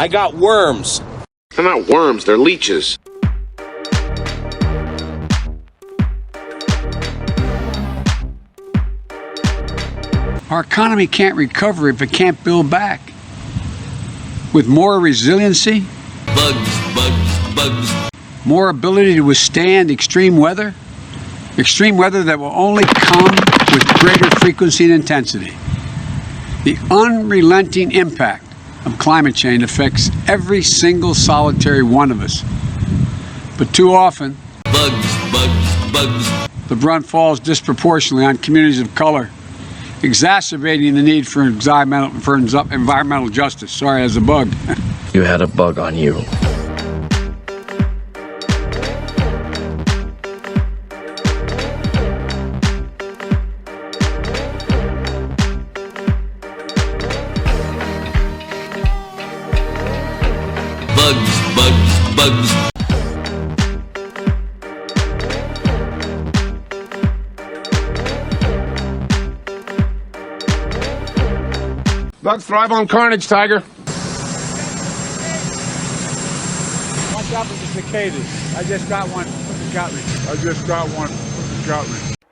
I got worms. They're not worms, they're leeches. Our economy can't recover if it can't build back. With more resiliency, more ability to withstand extreme weather that will only come with greater frequency and intensity. The unrelenting impact of climate change affects every single solitary one of us. But too often, the brunt falls disproportionately on communities of color, exacerbating the need for environmental justice. Sorry, as a bug. You had a bug on you. Bugs. Bugs thrive on carnage, Tiger. Watch out for the cicadas. I just got one. Got me.